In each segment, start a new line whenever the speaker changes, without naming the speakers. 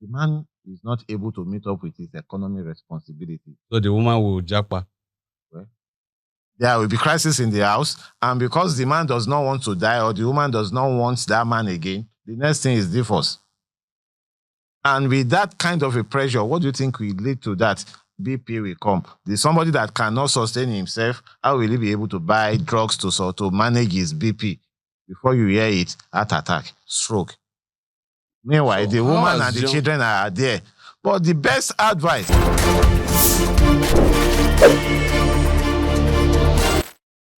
the man is not able to meet up with his economic responsibility.
So the woman will japa.
Well, there will be crisis in the house, and because the man does not want to die or the woman does not want that man again, the next thing is divorce. And with that kind of a pressure, what do you think will lead to that? BP will come. There's somebody that cannot sustain himself. How will he be able to buy drugs to manage his BP? Before you hear it, heart attack, stroke. Meanwhile,
So
the woman and the children are there. But the best advice.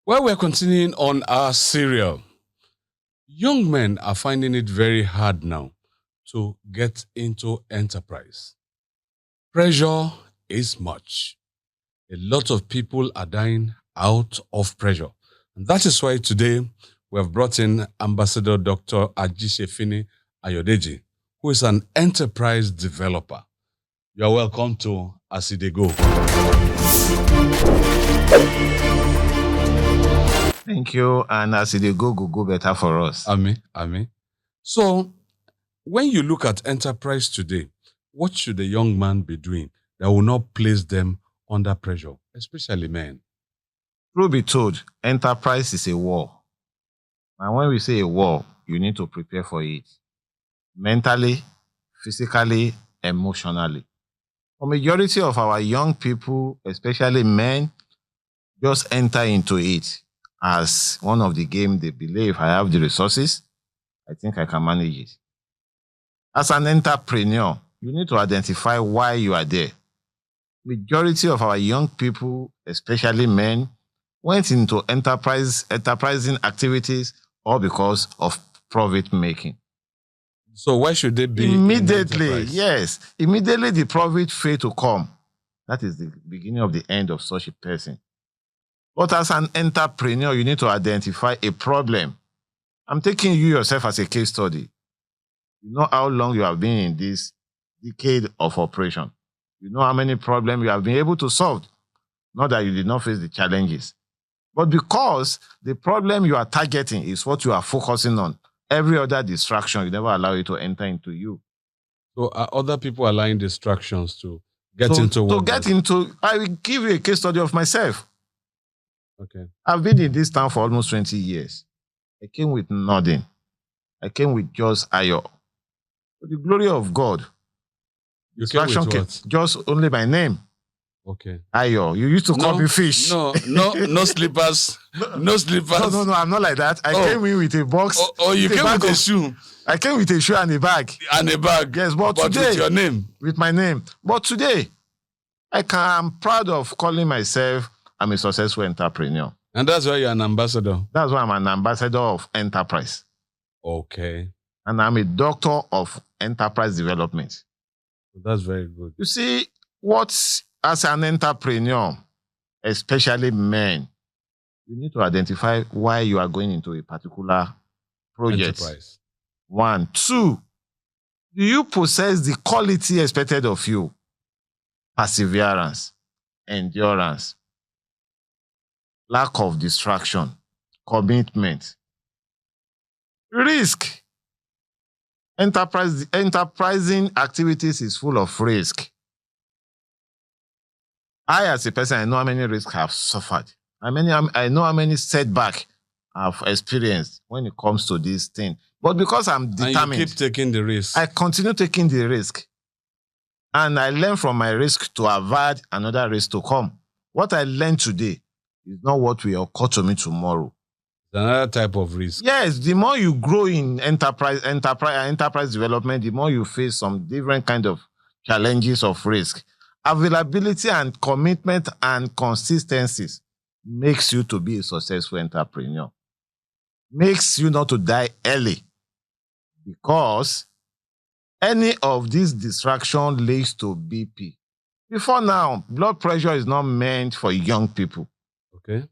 Well, we're continuing on our serial. Young men are finding it very hard now to get into enterprise. Pressure is much. A lot of people are dying out of pressure. And that is why today we have brought in Ambassador Dr. Ajishefini Ayodeji, who is an enterprise developer. You are welcome to As They Go.
Thank you. And as they go better for us.
Amen. So, when you look at enterprise today, what should a young man be doing that will not place them under pressure, especially men?
Truth be told, enterprise is a war. And when we say a war, you need to prepare for it. Mentally, physically, emotionally. For majority of our young people, especially men, just enter into it as one of the game. They believe I have the resources, I think I can manage it. As an entrepreneur, you need to identify why you are there. Majority of our young people, especially men, went into enterprising activities all because of profit making.
So why should they be
immediately? Yes, immediately the profit fail to come. That is the beginning of the end of such a person. But as an entrepreneur, you need to identify a problem. I'm taking you yourself as a case study. You know how long you have been in this decade of operation. You know how many problems you have been able to solve. Not that you did not face the challenges. But because the problem you are targeting is what you are focusing on, every other distraction, you never allow it to enter into you.
So are other people allowing distractions to get into what?
To get into, I will give you a case study of myself.
Okay.
I've been in this town for almost 20 years. I came with nothing. I came with just ayo. For the glory of God.
You came with what?
Just only my name.
Okay.
Ayo. You used to call me fish.
No slippers. No slippers.
No, I'm not like that. I came in with a box.
Oh, you came with a shoe.
I came with a shoe and a bag.
And a bag.
Yes, but today,
with your name.
With my name. But today, I'm proud of calling myself I'm a successful entrepreneur.
And that's why you're an ambassador.
That's why I'm an ambassador of enterprise.
Okay.
And I'm a doctor of enterprise development.
That's very good.
You see, as an entrepreneur, especially men, you need to identify why you are going into a particular project.
Enterprise.
1. 2, do you possess the quality expected of you? Perseverance, endurance, lack of distraction, commitment, risk. Enterprising activities is full of risk. I, as a person, I know how many risks I have suffered. I know how many setbacks I've experienced when it comes to this thing. But because I'm determined,
and you keep taking the risk.
I continue taking the risk. And I learn from my risk to avoid another risk to come. What I learned today is not what will occur to me tomorrow.
It's another type of risk.
Yes, the more you grow in enterprise development, the more you face some different kind of challenges of risk. Availability and commitment and consistencies makes you to be a successful entrepreneur. Makes you not to die early. Because any of these distractions leads to BP. Before now, blood pressure is not meant for young people.
Okay.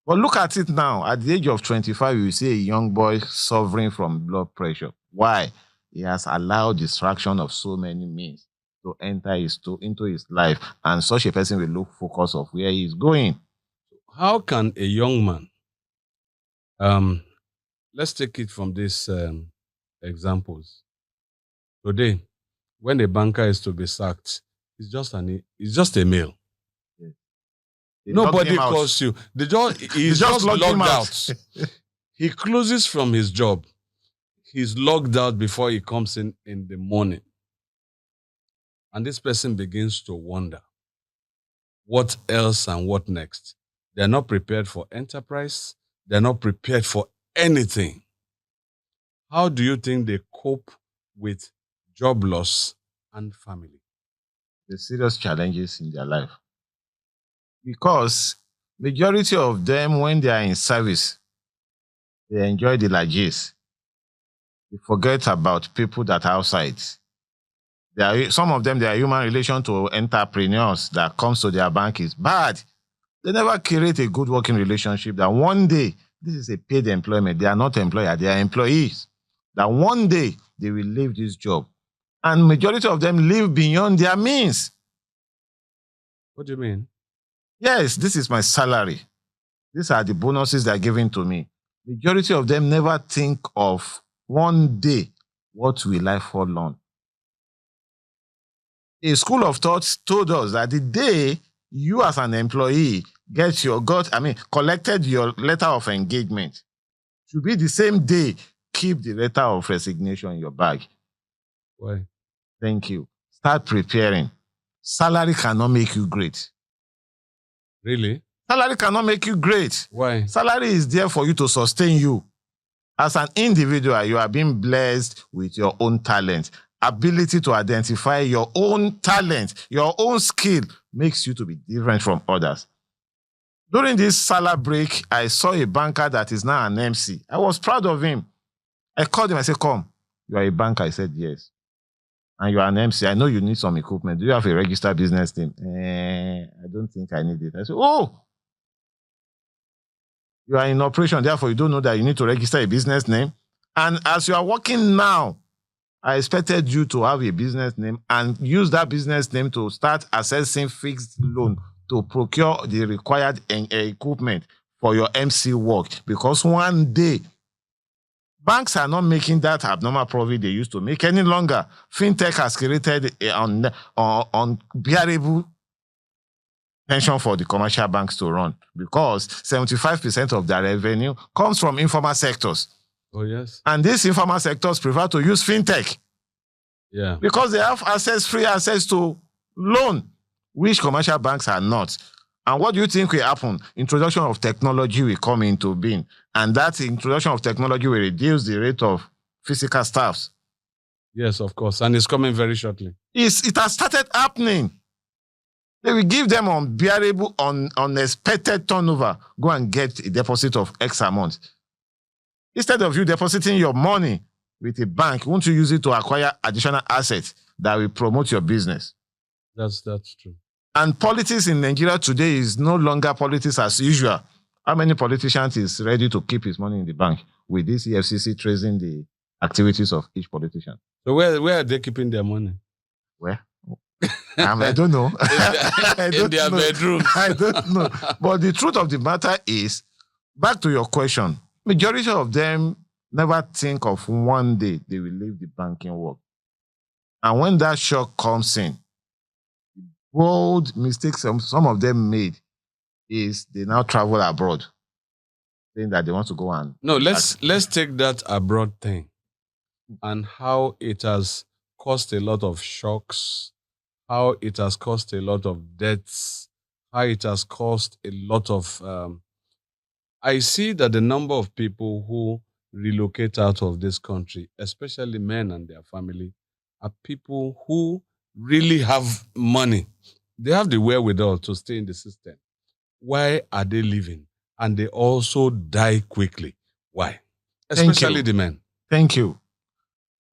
But look at it now. At the age of 25, you see a young boy suffering from blood pressure. Why? He has allowed distraction of so many means to enter into his life. And such a person will look focused of where he is going.
How can a young man, let's take it from these examples. Today, when a banker is to be sacked, it's just a mail.
Yeah. They locked
Nobody
him out.
calls you.
They
He's just
locked him
logged
out.
out. He closes from his job. He's logged out before he comes in the morning. And this person begins to wonder what else and what next. They're not prepared for enterprise. They're not prepared for anything. How do you think they cope with job loss and family?
The serious challenges in their life. Because majority of them, when they are in service, they enjoy the largesse. They forget about people that are outside. Some of them, their human relation to entrepreneurs that comes to their bank is bad. They never create a good working relationship that one day, this is a paid employment. They are not employers, they are employees. That one day they will leave this job. And majority of them live beyond their means.
What do you mean?
Yes, this is my salary. These are the bonuses that are given to me. Majority of them never think of one day, what will I fall on? A school of thought told us that the day you as an employee collected your letter of engagement, should be the same day, keep the letter of resignation in your bag.
Why?
Thank you. Start preparing. Salary cannot make you great.
Really?
Salary cannot make you great.
Why?
Salary is there for you to sustain you. As an individual, you are being blessed with your own talent. Ability to identify your own talent, your own skill makes you to be different from others. During this salary break, I saw a banker that is now an MC. I was proud of him. I called him. I said, come, you are a banker. I said, yes. And you are an MC. I know you need some equipment. Do you have a registered business name? I don't think I need it. I said, oh, you are in operation. Therefore, you don't know that you need to register a business name. And as you are working now, I expected you to have a business name and use that business name to start accessing fixed loan to procure the required equipment for your MC work. Because one day, banks are not making that abnormal profit they used to make any longer. Fintech has created unbearable pension for the commercial banks to run because 75% of their revenue comes from informal sectors.
Oh, yes.
And these informal sectors prefer to use fintech.
Yeah.
Because they have free access to loan, which commercial banks are not. And what do you think will happen? Introduction of technology will come into being. And that introduction of technology will reduce the rate of physical staffs.
Yes, of course. And it's coming very shortly.
It has started happening. They will give them unbearable, unexpected turnover. Go and get a deposit of X amount. Instead of you depositing your money with a bank, won't you use it to acquire additional assets that will promote your business?
That's true.
And politics in Nigeria today is no longer politics as usual. How many politicians is ready to keep his money in the bank with this EFCC tracing the activities of each politician?
So where are they keeping their money?
Where? I don't know.
In their bedrooms.
I don't know. But the truth of the matter is, back to your question, majority of them never think of one day they will leave the banking work. And when that shock comes in, bold mistakes some of them made is they now travel abroad, saying that they want to go and...
No, let's take that abroad thing and how it has caused a lot of shocks, how it has caused a lot of deaths, how it has caused a lot of... I see that the number of people who relocate out of this country, especially men and their family, are people who really have money. They have the wherewithal to stay in the system. Why are they leaving? And they also die quickly. Why? Especially the men.
Thank you.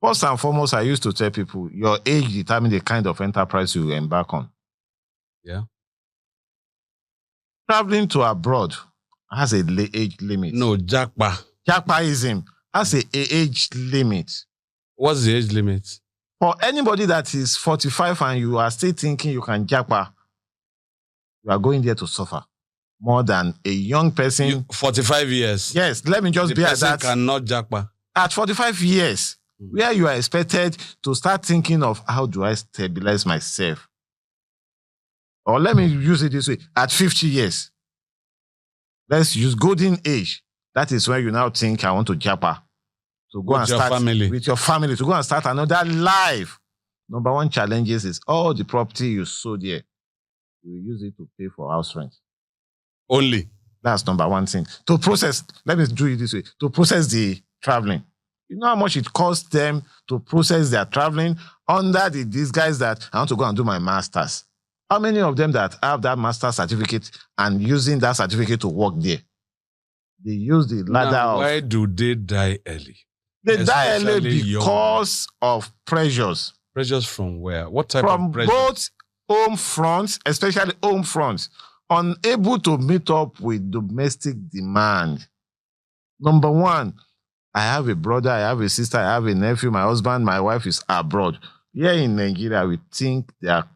First and foremost, I used to tell people, your age determines the kind of enterprise you embark on.
Yeah.
Traveling to abroad has a age limit.
No, Jackpa.
Jackpaism has a age limit.
What's the age limit?
For anybody that is 45 and you are still thinking you can jackpa, you are going there to suffer more than a young person.
45 years.
Yes, let me just be at that.
The person cannot jackpa.
At 45 years, where you are expected to start thinking of how do I stabilize myself? Or let me use it this way, at 50 years, let's use golden age. That is when you now think I want to japa. To go
With
and
your
start
family.
with your family, to go and start another life. Number one challenges is all the property you sold here, you use it to pay for house rent.
Only.
That's number one thing. To process, let me do it this way, to process the traveling. You know how much it costs them to process their traveling under the disguise that I want to go and do my master's. How many of them that have that master's certificate and using that certificate to work there? They use the ladder
Now,
of...
why do they die early?
They die early
Especially young
because of pressures.
Pressures from where? What type
From
of pressure?
both home fronts, especially home fronts, unable to meet up with domestic demand. Number one, I have a brother, I have a sister, I have a nephew, my husband, my wife is abroad. Here in Nigeria, we think they are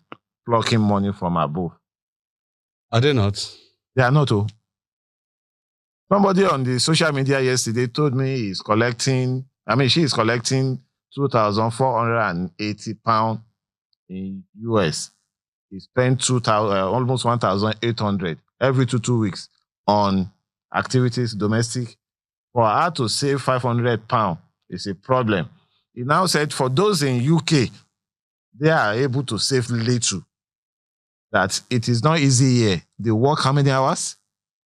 plucking money from above.
Are they not?
They are not. Oh. Somebody on the social media yesterday told me she is collecting £2,480 in US. He spent 2,000, almost 1,800 every two weeks on activities domestic. For her to save £500 is a problem. He now said for those in UK, they are able to save little. That it is not easy here. They work how many hours?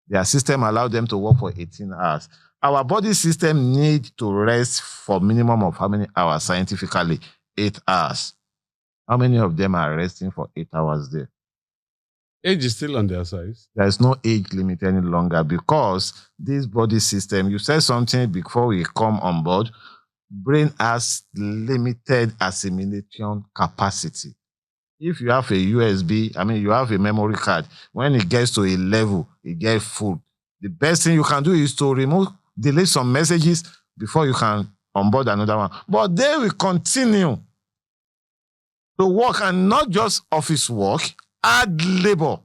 Their system allowed them to work for 18 hours. Our body system needs to rest for minimum of how many hours scientifically? 8 hours. How many of them are resting for 8 hours there?
Age is still on their side.
There is no age limit any longer because this body system, you said something before we come on board, brain has limited assimilation capacity. If you have a USB, you have a memory card, when it gets to a level, it gets full. The best thing you can do is to delete some messages before you can onboard another one. But they will continue to work, and not just office work, hard labor.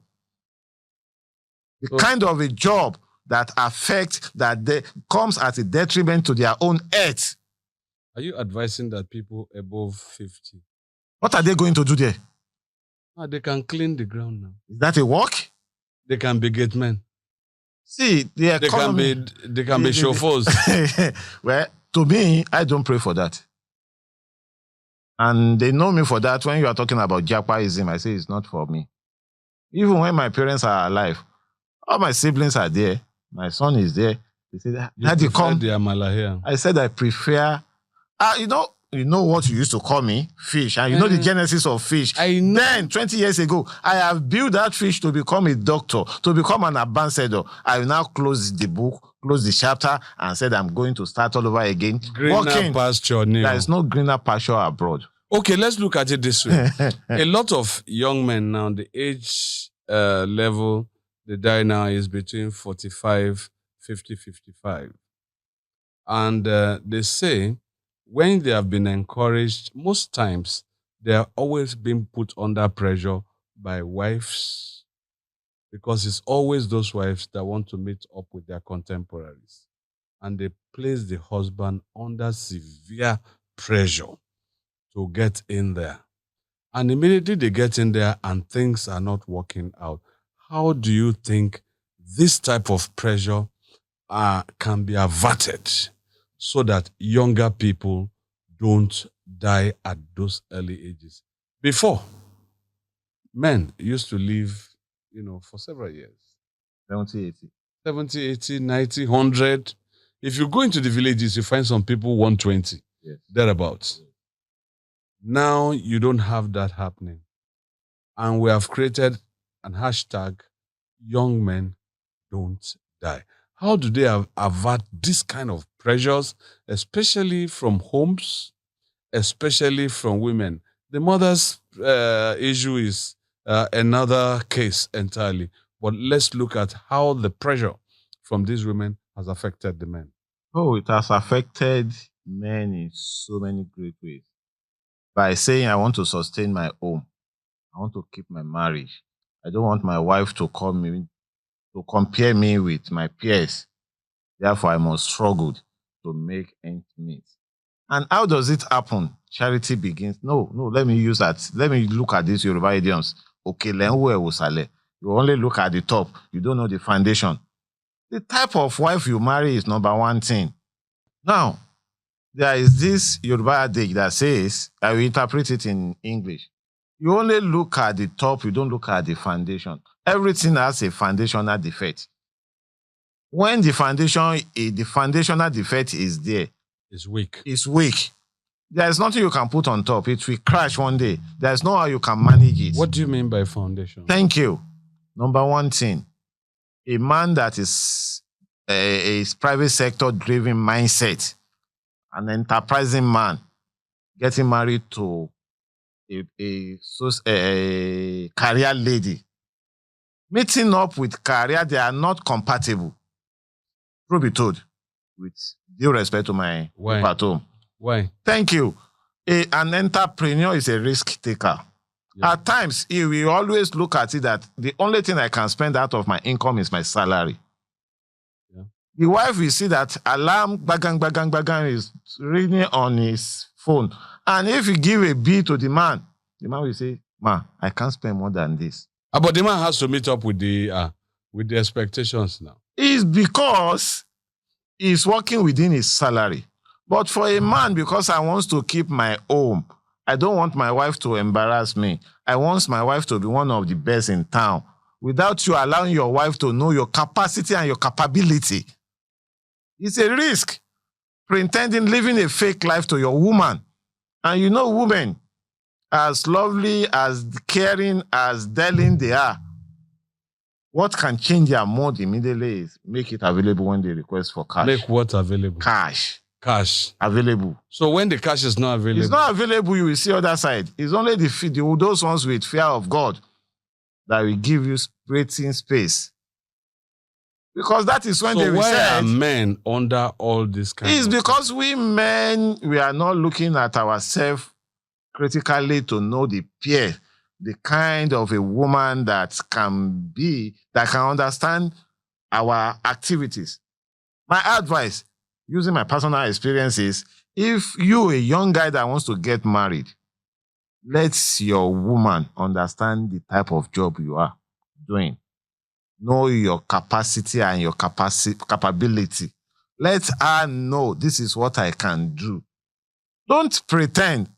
The kind of a job that comes at a detriment to their own health.
Are you advising that people above 50?
What are they going to do there?
They can clean the ground now.
Is that a work?
They can be gate men.
See, the economy...
They can be chauffeurs.
Well, to me, I don't pray for that. And they know me for that. When you are talking about Japaism, I say it's not for me. Even when my parents are alive, all my siblings are there. My son is there. They say, Daddy, come.
The amala here.
I said I prefer... You know what you used to call me? Fish. And you know the genesis of fish.
I know.
Then, 20 years ago, I have built that fish to become a doctor, to become an ambassador. I will now close the book, close the chapter, and said I'm going to start all over again.
Greener pasture, Neil.
There is no greener pasture abroad.
Okay, let's look at it this way. A lot of young men now, the age level they die now is between 45, 50, 55. And they say when they have been encouraged, most times they are always being put under pressure by wives, because it's always those wives that want to meet up with their contemporaries. And they place the husband under severe pressure to get in there. And immediately they get in there and things are not working out. How do you think this type of pressure can be averted so that younger people don't die at those early ages? Before, men used to live, for several years. 70, 80, 90, 100. If you go into the villages, you find some people 120,
yes,
thereabouts. Yes. Now you don't have that happening. And we have created an hashtag, young men don't die. How do they avert this kind of pressures, especially from homes, especially from women? The mother's issue is another case entirely. But let's look at how the pressure from these women has affected the men.
Oh, it has affected men in so many great ways. By saying, I want to sustain my home. I want to keep my marriage. I don't want my wife to compare me with my peers. Therefore, I must struggle to make ends meet. And how does it happen? Charity begins. No, let me use that. Let me look at these Yoruba idioms. Okay, you only look at the top. You don't know the foundation. The type of wife you marry is number one thing. Now, there is this Yoruba adage that says, I will interpret it in English. You only look at the top, you don't look at the foundation. Everything has a foundational defect. When the foundational defect is there,
It's weak.
it's weak. There is nothing you can put on top. It will crash one day. There is no how you can manage it.
What do you mean by foundation?
Thank you. Number one thing, a man that is a private sector driven mindset, an enterprising man, getting married to a career lady, meeting up with career, they are not compatible. Truth be told, with due respect to my
Why?
people at home.
Why?
Thank you. An entrepreneur is a risk taker.
Yeah.
At times, he will always look at it that the only thing I can spend out of my income is my salary.
Yeah.
The wife will see that alarm, bagang is ringing on his phone. And if you give a bill to the man will say, "Ma, I can't spend more than this."
But the man has to meet up with the expectations now.
It's because he's working within his salary. But for a man, because I want to keep my home, I don't want my wife to embarrass me. I want my wife to be one of the best in town. Without you allowing your wife to know your capacity and your capability, it's a risk. Pretending living a fake life to your woman. And you know, women, as lovely, as caring, as darling they are, what can change their mood immediately is make it available when they request for cash.
Make what available?
Cash.
Cash.
Available.
So when the cash is not available?
It's not available, you will see other side. It's only those ones with fear of God that will give you breathing space. Because that is when they will say...
why are men under all this kind
It's
of...
because we men, we are not looking at ourselves critically to know the peer, the kind of a woman that can understand our activities. My advice, using my personal experiences, if you, a young guy that wants to get married, let your woman understand the type of job you are doing. Know your capacity and your capability. Let her know this is what I can do. Don't pretend.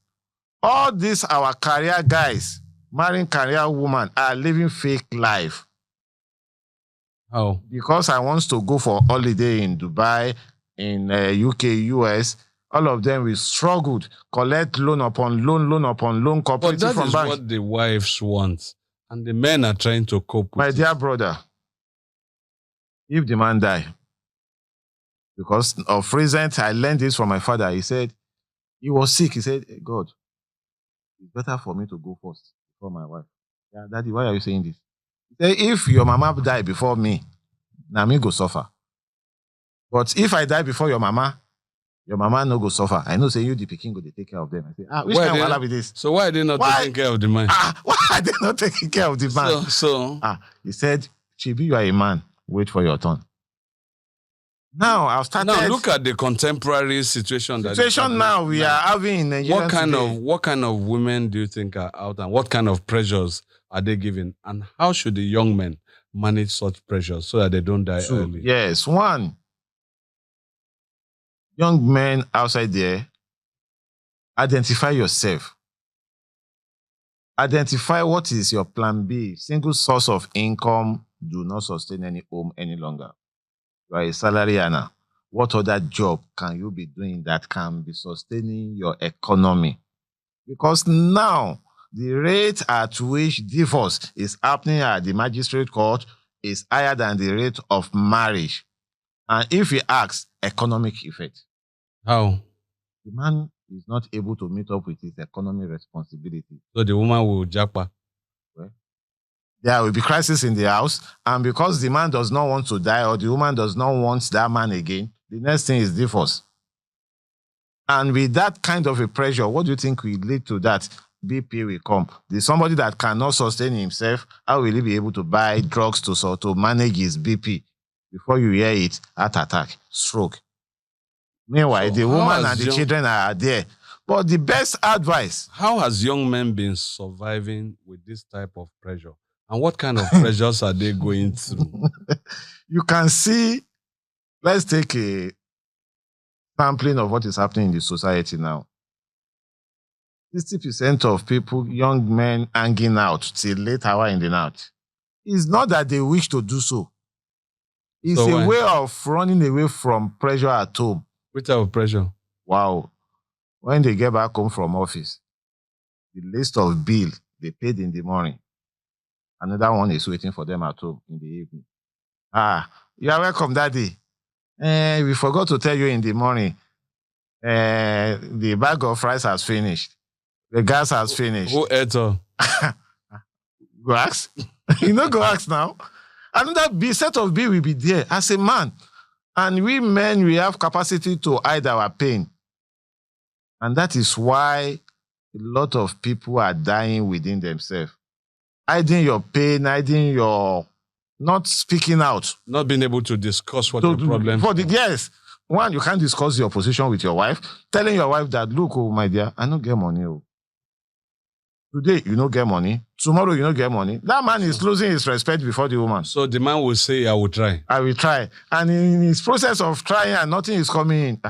All these our career guys, marrying career woman, are living fake life.
How?
Because I want to go for holiday in Dubai, in UK, US, all of them will struggle, collect loan upon loan, cooperative
But that
from
is
banks.
what the wives want. And the men are trying to cope with
My
it.
dear brother, if the man die, because of recent, I learned this from my father. He said, he was sick. He said, hey, God, it's better for me to go first before my wife. Yeah, Daddy, why are you saying this? He said, if your mama die before me, now me go suffer. But if I die before your mama no go suffer. I know say you, the pikin, go they take care of them. I say, which kind of wahala be this?
So why are they not taking care of the man?
Why are they not taking care of the man? He said, Chibi, you are a man. Wait for your turn. Now I've started.
Now look at the contemporary situation.
Now we are having in Nigeria.
What kind of women do you think are out, and what kind of pressures are they giving, and how should the young men manage such pressures so that they don't die early?
Yes, one. Young men outside there, identify yourself. Identify what is your plan B. Single source of income do not sustain any home any longer. You are a salary earner. What other job can you be doing that can be sustaining your economy? Because now, the rate at which divorce is happening at the magistrate court is higher than the rate of marriage. And if he asks, economic effect.
How?
The man is not able to meet up with his economic responsibility.
So the woman will japa.
Well, there will be crisis in the house, and because the man does not want to die or the woman does not want that man again, the next thing is divorce. And with that kind of a pressure, what do you think will lead to that? BP will come. There's somebody that cannot sustain himself. How will he be able to buy drugs to manage his BP? Before you hear it, heart attack, stroke. Meanwhile,
So
the
how
woman and
has
the
young
children are there. But the best advice,
how has young men been surviving with this type of pressure? And what kind of pressures are they going through?
you can see, let's take a sampling of what is happening in the society now. 60% of people, young men, hanging out till late hour in the night. It's not that they wish to do so. It's
So
a
why?
way of running away from pressure at home.
Which type of pressure?
Wow. When they get back home from office, the list of bill they paid in the morning, another one is waiting for them at home in the evening. Ah, you are welcome, daddy. We forgot to tell you in the morning, the bag of rice has finished. The gas has finished.
Who ate all?
Go ask. You know, go ask now. Another set of bill will be there as a man. And we men, we have capacity to hide our pain. And that is why a lot of people are dying within themselves. Hiding your pain, hiding your not speaking out.
Not being able to discuss what your problem
is. Yes. One, you can't discuss your position with your wife. Telling your wife that, look, oh my dear, I don't get money. Oh. Today, you don't get money. Tomorrow, you don't get money. That man is losing his respect before the woman.
So the man will say, I will try.
I will try. And in his process of trying and nothing is coming in,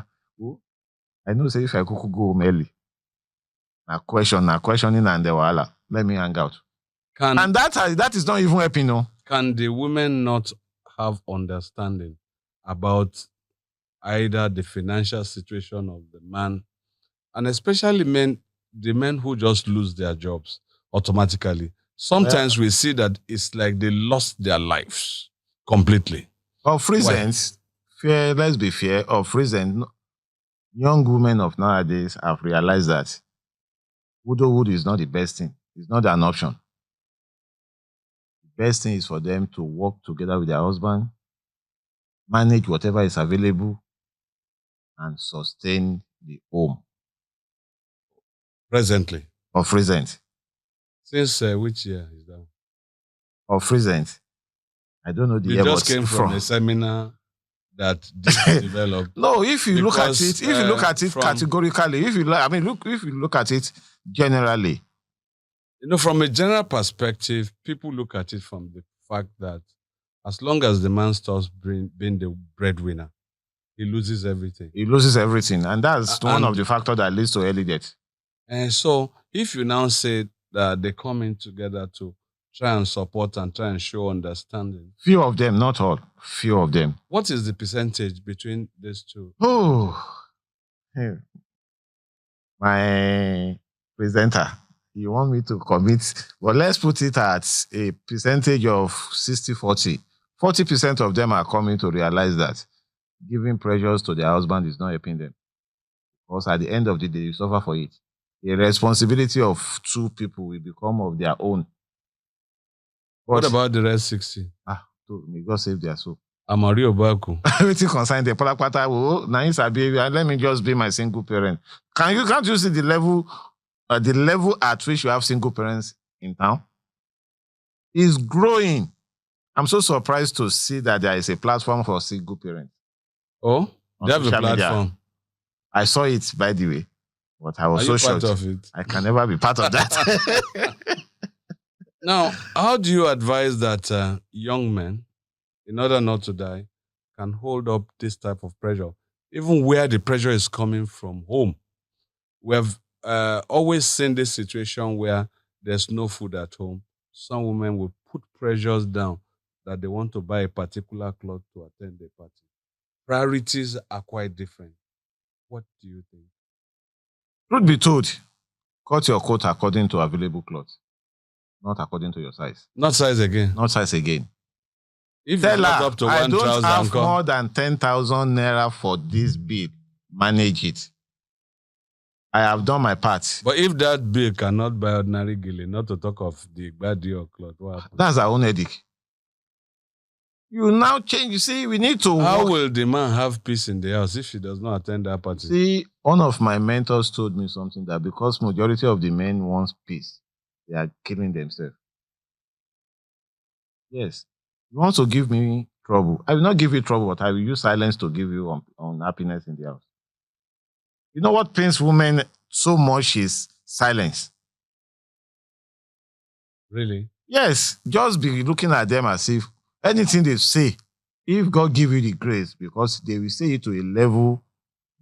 I know say if I could go home early. Now questioning and the wahala. Let me hang out. And that is not even helping, no.
Can the women not have understanding about either the financial situation of the man, and especially the men who just lose their jobs automatically? Sometimes we see that it's like they lost their lives completely.
Of reasons, let's be fair, of reasons, young women of nowadays have realized that widowhood is not the best thing. It's not an option. The best thing is for them to work together with their husband, manage whatever is available, and sustain the home.
Presently?
Of recent.
Since which year is that?
Of recent. I don't know the year.
You just came from a seminar that developed.
No, if you look at it, categorically, if you look at it generally.
You know, from a general perspective, people look at it from the fact that as long as the man stops being the breadwinner, he loses everything.
He loses everything. And that's one of the factors that leads to early death.
And so if you now say that they come in together to try and support and try and show understanding.
Few of them, not all. Few of them.
What is the percentage between these two?
Oh, my presenter, you want me to commit? Well, let's put it at a percentage of 60-40. 40% of them are coming to realize that giving pressures to their husband is not helping them. Because at the end of the day, you suffer for it. The responsibility of two people will become of their own. But,
what about the rest 60?
May God save their soul.
Amari Obaku.
Everything concerning the Palapata, let me just be my single parent. Can't you see the level at which you have single parents in town? Is growing. I'm so surprised to see that there is a platform for single parents.
Oh, they have a platform. Media.
I saw it, by the way, but I was so shocked.
Part of it?
I can never be part of that.
Now, how do you advise that young men, in order not to die, can hold up this type of pressure, even where the pressure is coming from home? We have always seen this situation where there's no food at home. Some women will put pressures down that they want to buy a particular cloth to attend the party. Priorities are quite different. What do you think?
Truth be told, cut your coat according to available clothes, not according to your size.
Not size again.
Not size again.
If tell her, up to
I don't have
uncle,
more than 10,000 naira for this bill. Manage it. I have done my part.
But if that bill cannot buy ordinary gele, not to talk of the body or cloth, what happens?
That's our own headache. You now change. You see, we need to.
How will the man have peace in the house if she does not attend that party?
See, one of my mentors told me something that because majority of the men want peace, they are killing themselves. Yes. You want to give me trouble. I will not give you trouble, but I will use silence to give you on happiness in the house. You know what pains women so much is silence.
Really?
Yes, just be looking at them as if anything they say, if God give you the grace, because they will say it to a level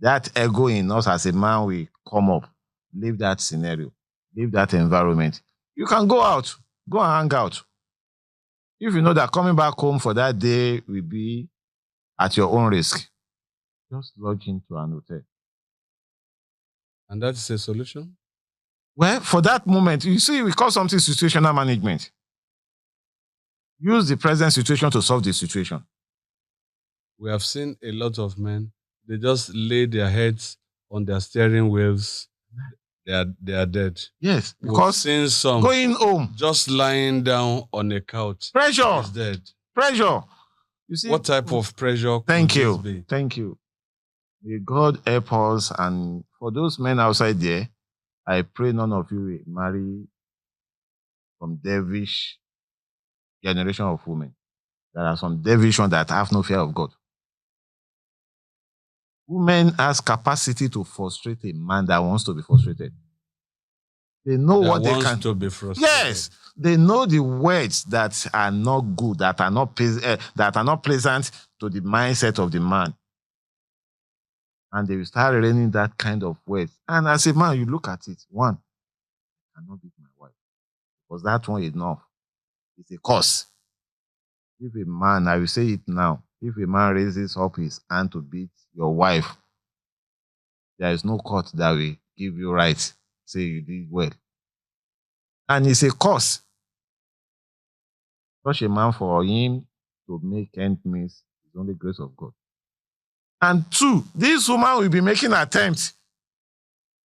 that ego in us as a man will come up. Leave that scenario, leave that environment. You can go out, go and hang out. If you know that coming back home for that day will be at your own risk, just lodge into an hotel.
And that is a solution?
Well, for that moment, you see, we call something situational management. Use the present situation to solve the situation.
We have seen a lot of men, they just lay their heads on their steering wheels. They are dead.
Yes,
We've
because
seen some
going home,
just lying down on a couch.
pressure,
Is dead.
pressure. You see,
What type of pressure
thank
could this
you,
be?
thank you. May God help us. And for those men outside there, I pray none of you will marry from devilish generation of women. There are some devilish ones that have no fear of God. Women has capacity to frustrate a man that wants to be frustrated. They know
That
what they
wants
can.
to be frustrated.
Yes, they know the words that are not good, that are not that are not pleasant to the mindset of the man, and they will start raining that kind of words. And as a man, you look at it. One, I cannot beat my wife because that one is enough. It's a curse. If a man, I will say it now, if a man raises up his hand to beat your wife, there is no court that will give you right. Say you did well. And it's a curse. Such a man, for him to make end meet is only grace of God. And two, this woman will be making attempts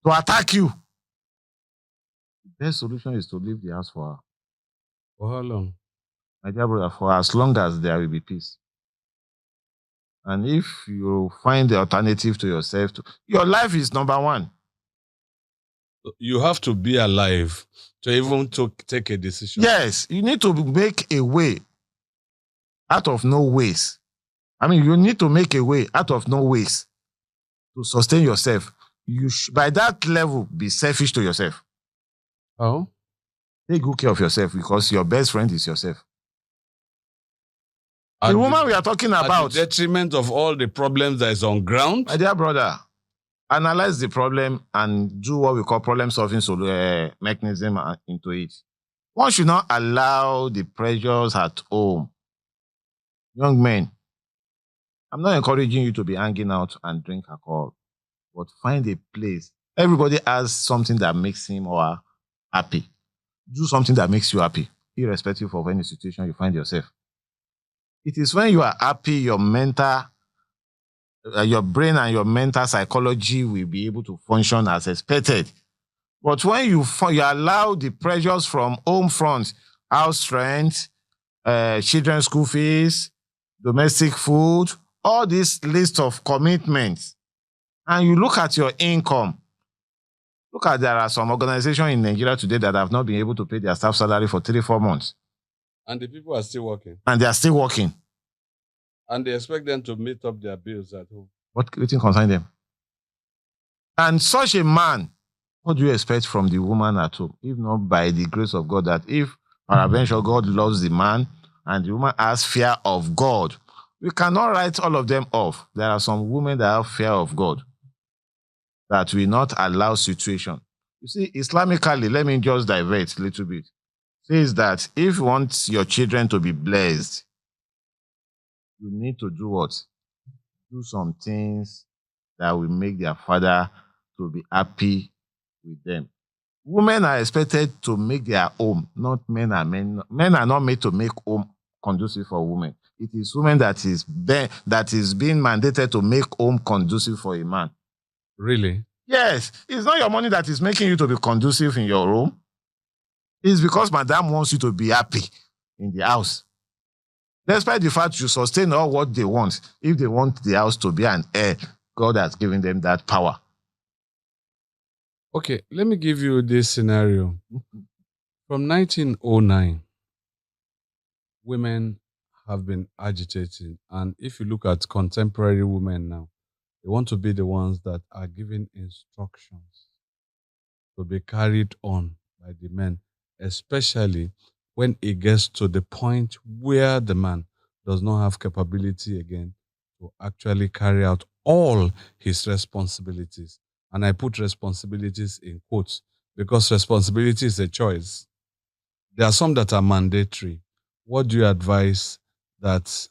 to attack you. The best solution is to leave the house for her.
For how long?
My dear brother, for as long as there will be peace. And if you find the alternative to yourself, your life is number one.
You have to be alive to even take a decision.
Yes, you need to make a way out of no ways. I mean, you need to make a way out of no ways to sustain yourself. You by that level, be selfish to yourself.
Oh?
Take good care of yourself because your best friend is yourself.
At
The woman we are talking
at
about,
the detriment of all the problems that is on ground.
my dear brother, analyze the problem and do what we call problem solving mechanism into it. One should not allow the pressures at home. Young men, I'm not encouraging you to be hanging out and drink alcohol, but find a place. Everybody has something that makes him or her happy. Do something that makes you happy, irrespective of any situation you find yourself. It is when you are happy, your brain and your mental psychology will be able to function as expected. But when you allow the pressures from home front, house rent, children's school fees, domestic food, all this list of commitments, and you look at your income, there are some organizations in Nigeria today that have not been able to pay their staff salary for 3-4 months.
And the people are still working.
And they are still working.
And they expect them to meet up their bills at home.
What thing concern them? And such a man, what do you expect from the woman at home? If not by the grace of God, that if peradventure God loves the man and the woman has fear of God, we cannot write all of them off. There are some women that have fear of God that will not allow situation. You see, Islamically, let me just divert a little bit. Says that if you want your children to be blessed, you need to do what? Do some things that will make their father to be happy with them. Women are expected to make their home, not men are men. Men are not made to make home conducive for women. It is women that is being mandated to make home conducive for a man.
Really?
Yes. It's not your money that is making you to be conducive in your home. It's because madam wants you to be happy in the house. Despite the fact you sustain all what they want, if they want the house to be an heir, God has given them that power.
Okay, let me give you this scenario. From 1909, women have been agitating. And if you look at contemporary women now, They want to be the ones that are giving instructions to be carried on by the men, especially when it gets to the point where the man does not have capability again to actually carry out all his responsibilities. And I put responsibilities in quotes because responsibility is a choice. There are some that are mandatory. What do you advise that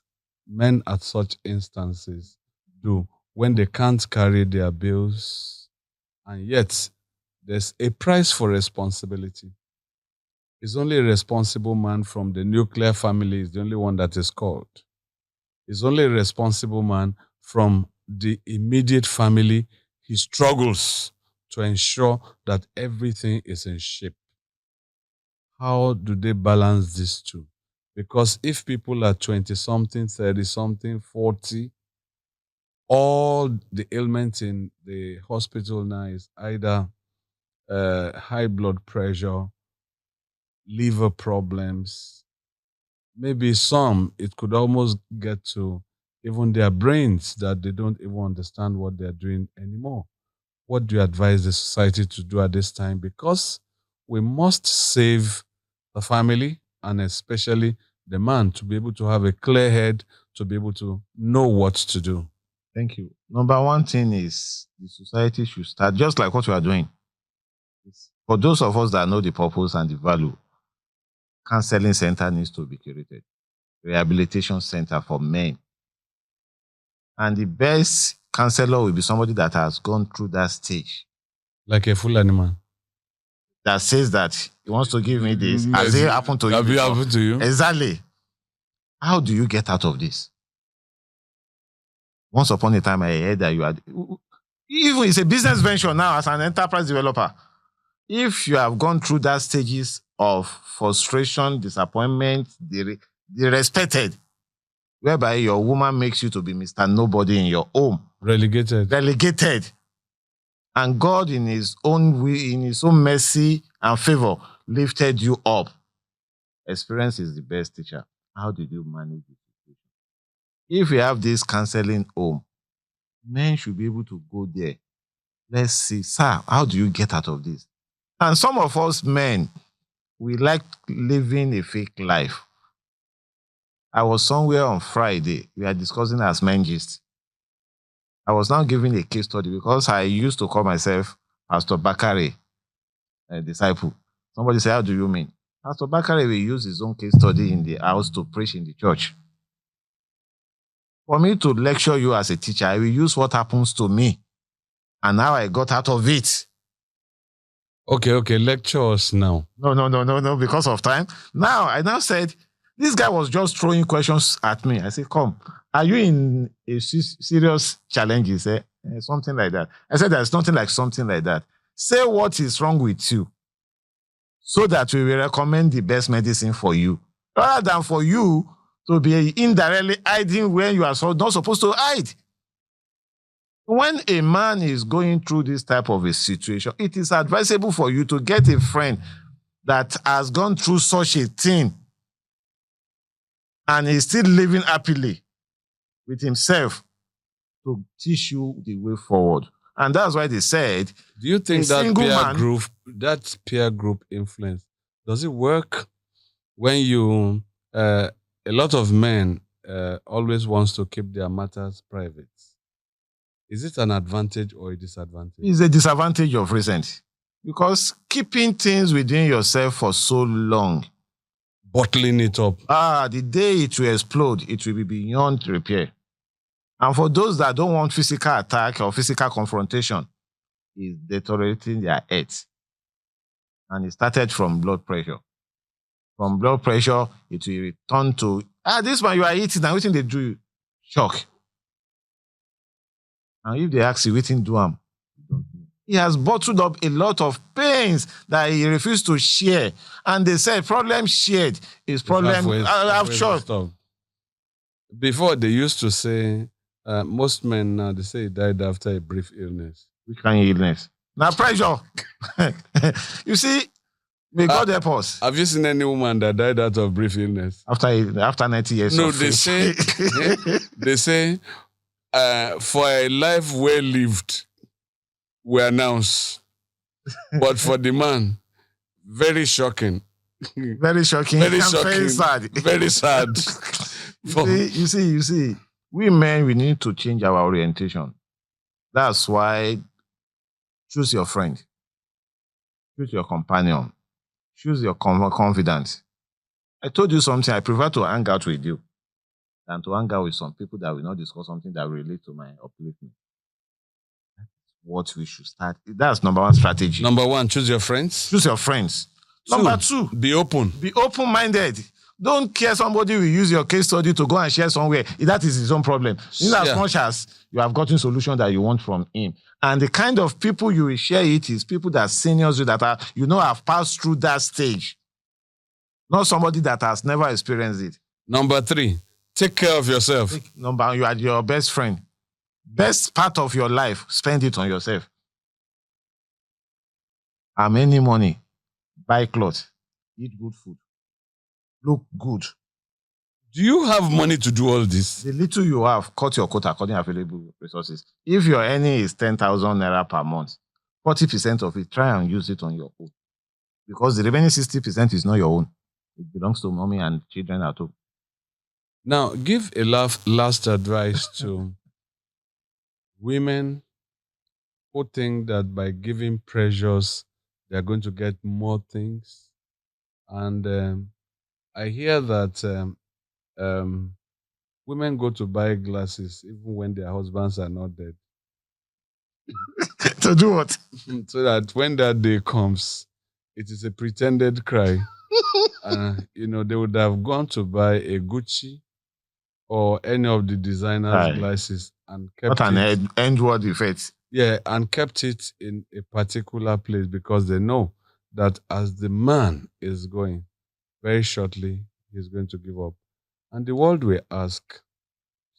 men at such instances do when they can't carry their bills and yet there's a price for responsibility? It's only a responsible man from the nuclear family is the only one that is called. It's only a responsible man from the immediate family. He struggles to ensure that everything is in shape. How do they balance these two? Because if people are 20 something, 30 something, 40, all the ailments in the hospital now is either high blood pressure, liver problems, maybe some, it could almost get to even their brains that they don't even understand what they're doing anymore. What do you advise the society to do at this time? Because we must save the family and especially the man to be able to have a clear head, to be able to know what to do.
Thank you. Number one thing is the society should start just like what we are doing. For those of us that know the purpose and the value, counseling center needs to be created. Rehabilitation center for men. And the best counselor will be somebody that has gone through that stage.
Like a full animal.
That says that he wants to give me this. Has it happened to you?
Have it happened to you?
Exactly. How do you get out of this? Once upon a time, I heard that you had, even it's a business venture now as an enterprise developer. If you have gone through that stages of frustration, disappointment, the respected, whereby your woman makes you to be Mr. Nobody in your home. Relegated. And God in his own way, in his own mercy and favor, lifted you up. Experience is the best teacher. How did you manage the situation? If you have this counseling home, men should be able to go there. Let's see, sir, how do you get out of this? And some of us men, we like living a fake life. I was somewhere on Friday. We are discussing as men gist. I was now giving a case study because I used to call myself Pastor Bakare, a disciple. Somebody said, how do you mean? Pastor Bakare will use his own case study in the house to preach in the church. For me to lecture you as a teacher, I will use what happens to me and how I got out of it.
Okay, lecture us now.
No, because of time. I now said, this guy was just throwing questions at me. I said, come, are you in a serious challenge? He said, something like that. I said, there's nothing like something like that. Say what is wrong with you so that we will recommend the best medicine for you. Rather than for you to be indirectly hiding where you are not supposed to hide. When a man is going through this type of a situation, it is advisable for you to get a friend that has gone through such a thing and is still living happily with himself to teach you the way forward. And that's why they said,
do you think that peer group influence, does it work when you, a lot of men always wants to keep their matters private? Is it an advantage or a disadvantage?
It's a disadvantage of recent. Because keeping things within yourself for so long,
bottling it up.
The day it will explode, it will be beyond repair. And for those that don't want physical attack or physical confrontation, it's deteriorating their health. And it started from blood pressure. From blood pressure, it will return to, this man you are eating, and everything they do, shock. And if they ask you, waiting do him, you don't know. He has bottled up a lot of pains that he refused to share. And they said, problem shared is problem short.
Before, they used to say, most men now, they say he died after a brief illness.
Which kind of illness? Now, pressure. You see, may God help us.
Have you seen any woman that died out of brief illness?
After 90 years
No,
of
they say, For a life well lived, we announce. But for the man, very shocking.
Very shocking
Very
and very
shocking.
sad.
Very sad.
You see, we men, we need to change our orientation. That's why choose your friend, choose your companion, choose your confidant. I told you something, I prefer to hang out with you than to hang out with some people that will not discuss something that will relate to my upliftment. What we should start. That's number one strategy.
Number one, choose your friends.
Choose your friends.
Two,
Number two,
be open.
be open-minded. Don't care somebody will use your case study to go and share somewhere. That is his own problem. In as much as you have gotten solution that you want from him. And the kind of people you will share it is people that seniors you that are, have passed through that stage. Not somebody that has never experienced it.
Number three, take care of yourself.
You are your best friend. Best part of your life, spend it on yourself. Have any money, buy clothes, eat good food, look good.
Do you have money to do all this?
The little you have, cut your coat according to available resources. If your earning is 10,000 naira per month, 40% of it, try and use it on your own. Because the remaining 60% is not your own. It belongs to mommy and children at home.
Now, give a last advice to women who think that by giving pressures, they're going to get more things. And I hear that women go to buy glasses even when their husbands are not dead.
To do what?
So that when that day comes, it is a pretended cry. They would have gone to buy a Gucci or any of the designers' glasses and kept
not an end-word effect.
Yeah, and kept it in a particular place because they know that as the man is going, very shortly he's going to give up. And the world will ask,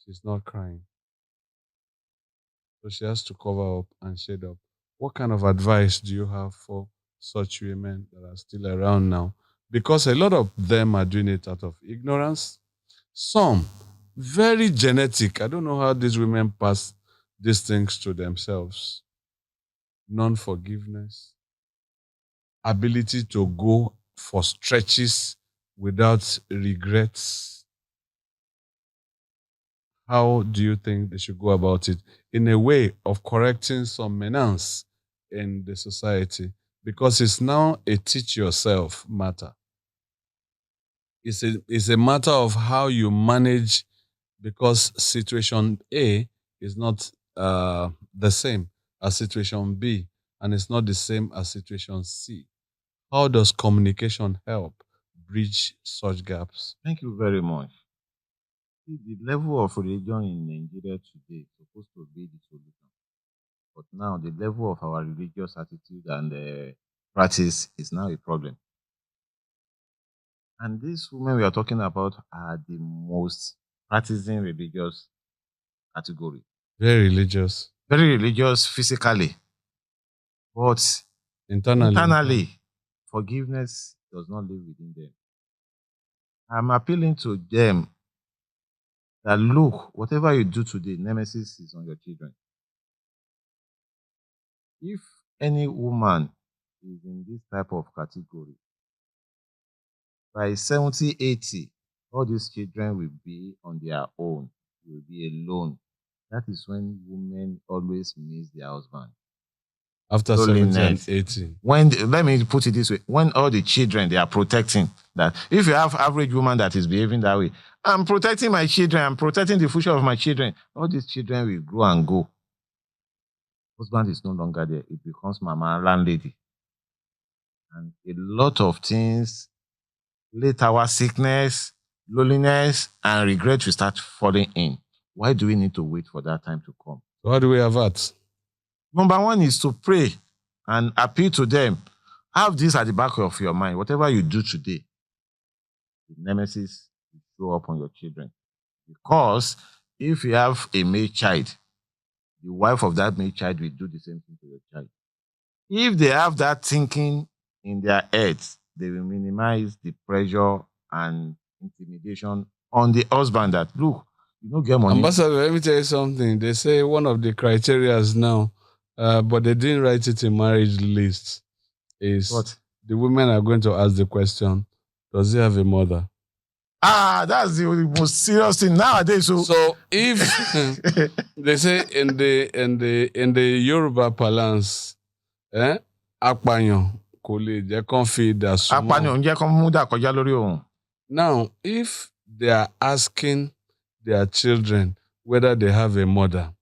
she's not crying. So she has to cover up and shade up. What kind of advice do you have for such women that are still around now? Because a lot of them are doing it out of ignorance. Some very genetic. I don't know how these women pass these things to themselves. Non-forgiveness, ability to go for stretches without regrets. How do you think they should go about it in a way of correcting some menace in the society? Because it's now a teach yourself matter. It's a matter of how you manage, because situation A is not the same as situation B, and it's not the same as situation C. How does communication help bridge such gaps?
Thank you very much. See, the level of religion in Nigeria today is supposed to be the solution. But now the level of our religious attitude and practice is now a problem. And these women we are talking about are the most practicing religious category.
Very religious.
Very religious physically. But internally, forgiveness does not live within them. I'm appealing to them that look, whatever you do today, nemesis is on your children. If any woman is in this type of category, by 70, 80, all these children will be on their own, will be alone. That is when women always miss their husband.
After 70 and 80.
Let me put it this way, when all the children, they are protecting that. If you have average woman that is behaving that way, I'm protecting my children, I'm protecting the future of my children, all these children will grow and go. Husband is no longer there. It becomes mama landlady. And a lot of things, late hour sickness, loneliness, and regret will start falling in. Why do we need to wait for that time to come?
So how do we avert?
Number one is to pray and appeal to them. Have this at the back of your mind. Whatever you do today, the nemesis will show up on your children. Because if you have a male child, the wife of that male child will do the same thing to your child. If they have that thinking in their heads, they will minimize the pressure and intimidation on the husband that, look, You don't get money.
Ambassador, let me tell you something. They say one of the criterias now, but they didn't write it in marriage list, is
What?
the women are going to ask the question, does he have a mother?
That's the most serious thing nowadays.
So if they say in the Yoruba parlance, apàyàn kò lè jẹ́ kán fi idà sún mọ́.
Apànìyàn jẹ́ kán mú dà kọjá lórí òun.
Now, if they are asking their children whether they have a mother,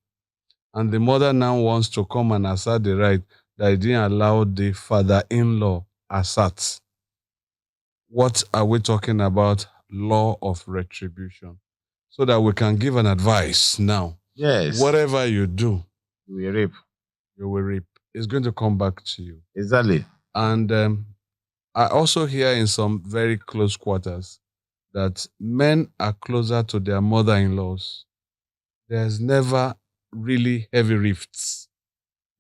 and the mother now wants to come and assert the right that he didn't allow the father-in-law assert, what are we talking about? Law of retribution. So that we can give an advice now.
Yes.
Whatever you do,
you will reap.
You will reap. It's going to come back to you.
Exactly.
And I also hear in some very close quarters that men are closer to their mother-in-laws. There's never really heavy rifts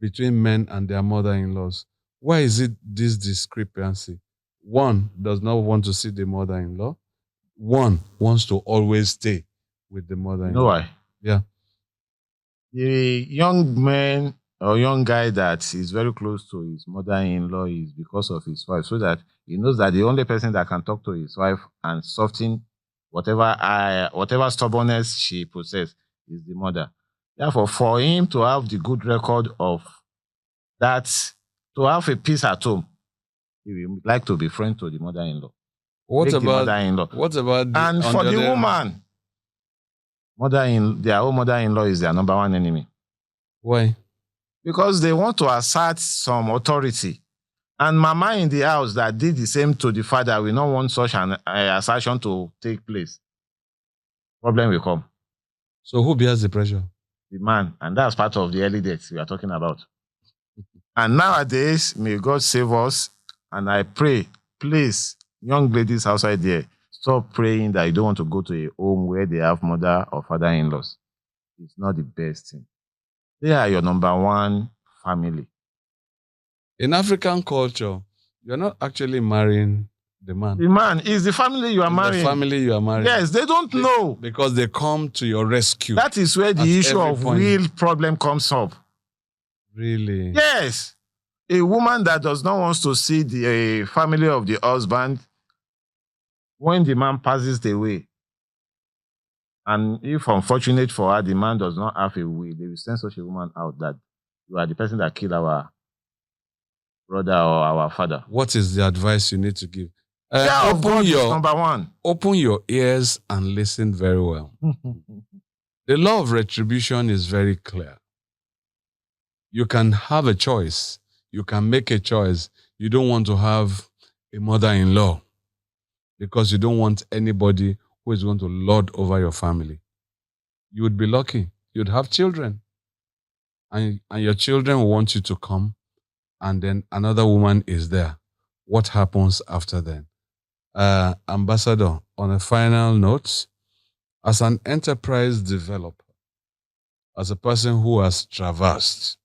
between men and their mother-in-laws. Why is it this discrepancy? One does not want to see the mother-in-law. One wants to always stay with the mother-in-law.
You know why?
Yeah.
The young man or young guy that is very close to his mother-in-law is because of his wife, so that he knows that the only person that can talk to his wife and soften whatever stubbornness she possesses is the mother. Therefore, for him to have the good record of that, to have a peace at home, he would like to be friend to the mother-in-law.
What about
mother-in-law?
What about
and for the woman, their own mother-in-law is their number one enemy.
Why?
Because they want to assert some authority. And mama in the house that did the same to the father will not want such an assertion to take place. Problem will come.
So who bears the pressure?
The man. And that's part of the early dates we are talking about. And nowadays, may God save us. And I pray, please, young ladies outside there, stop praying that you don't want to go to a home where they have mother or father-in-laws. It's not the best thing. They are your number one family.
In African culture, you're not actually marrying the man.
The man is the family you are marrying.
The family you are marrying.
Yes, they don't know.
Because they come to your rescue.
That is where the issue of real problem comes up.
Really?
Yes. A woman that does not want to see the family of the husband when the man passes away, and if unfortunate for her, the man does not have a will, they will send such a woman out that you are the person that killed our brother or our father.
What is the advice you need to give?
Number one.
Open your ears and listen very well. The law of retribution is very clear. You can have a choice. You can make a choice. You don't want to have a mother-in-law because you don't want anybody who is going to lord over your family. You would be lucky. You'd have children. And your children will want you to come, and then another woman is there. What happens after then? Ambassador, on a final note, as an enterprise developer, as a person who has traversed,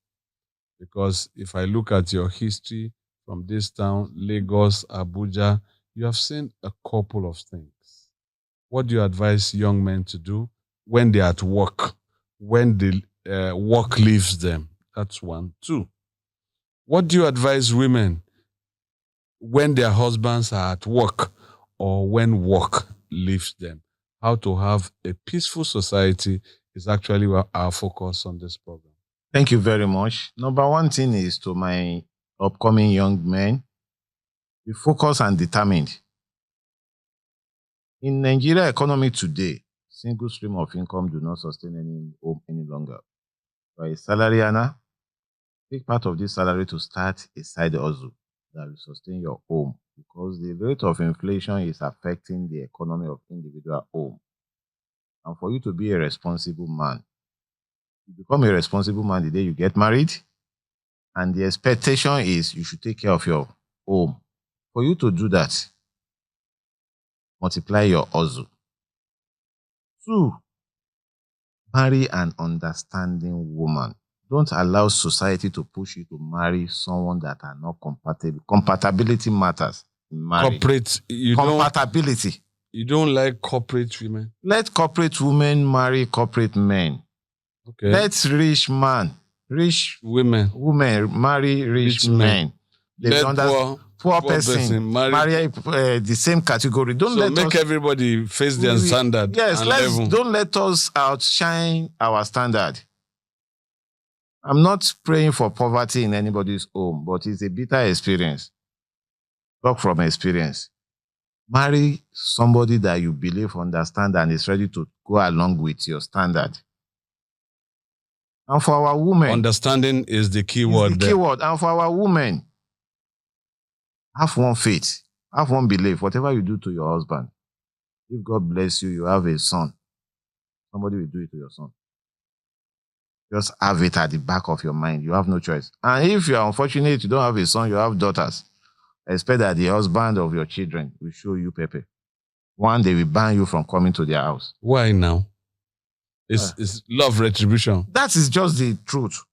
because if I look at your history from this town, Lagos, Abuja, you have seen a couple of things. What do you advise young men to do when they're at work, when the work leaves them? That's one. Two, what do you advise women when their husbands are at work or when work leaves them? How to have a peaceful society is actually our focus on this program.
Thank you very much. Number one thing is to my upcoming young men, be focused and determined. In Nigeria economy today, single stream of income do not sustain any home any longer. For a salary earner, take part of this salary to start a side hustle that will sustain your home, because the rate of inflation is affecting the economy of individual home. And for you to be a responsible man, you become a responsible man the day you get married, and the expectation is you should take care of your home. For you to do that, multiply your hustle. 2, marry an understanding woman. Don't allow society to push you to marry someone that are not compatible. Compatibility matters in marriage.
Compatibility. You don't like corporate women?
Let corporate women marry corporate men.
Okay.
Let rich
women
marry rich men.
Let
poor person marry the same category. Don't
make everybody face their standard.
Yes, don't let us outshine our standard. I'm not praying for poverty in anybody's home, but it's a bitter experience. Talk from experience. Marry somebody that you believe, understand, and is ready to go along with your standard. And for our women,
understanding is the key word.
And for our women, have one faith, have one belief. Whatever you do to your husband, if God bless you, you have a son, somebody will do it to your son. Just have it at the back of your mind. You have no choice. And if you are unfortunate, you don't have a son, you have daughters. Expect that the husband of your children will show you pepper. One, they will ban you from coming to their house.
Why now? It's love retribution.
That is just the truth.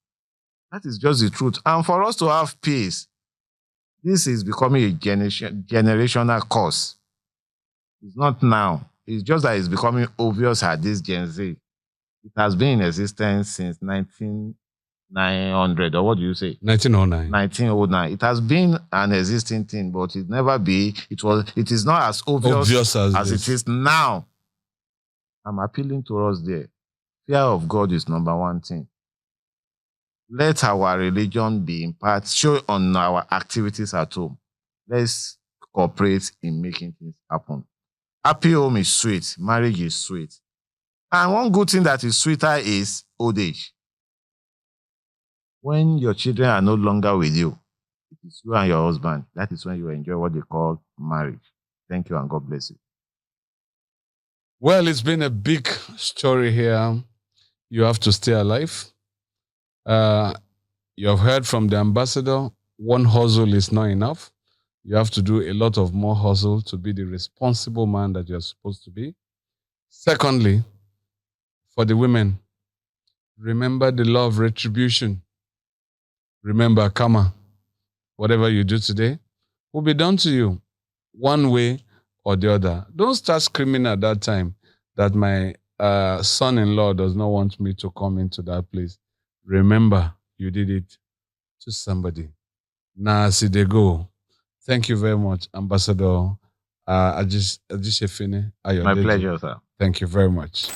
That is just the truth. And for us to have peace, this is becoming a generational cause. It's not now. It's just that it's becoming obvious at this Gen Z. It has been in existence since 1900, or what do you say?
1909.
1909. It has been an existing thing, but it is not as obvious as it is now. I'm appealing to us there. Fear of God is number one thing. Let our religion be in part show on our activities at home. Let's cooperate in making things happen. Happy home is sweet. Marriage is sweet. And one good thing that is sweeter is old age. When your children are no longer with you, it is you and your husband. That is when you enjoy what they call marriage. Thank you and God bless you.
Well, it's been a big story here. You have to stay alive. You have heard from the ambassador, one hustle is not enough. You have to do a lot of more hustle to be the responsible man that you're supposed to be. Secondly, for the women, remember the law of retribution. Remember karma. Whatever you do today will be done to you one way or the other. Don't start screaming at that time that my son-in-law does not want me to come into that place. Remember, you did it to somebody. Now, see they go. Thank you very much, Ambassador Ajishefine.
My pleasure, sir.
Thank you very much.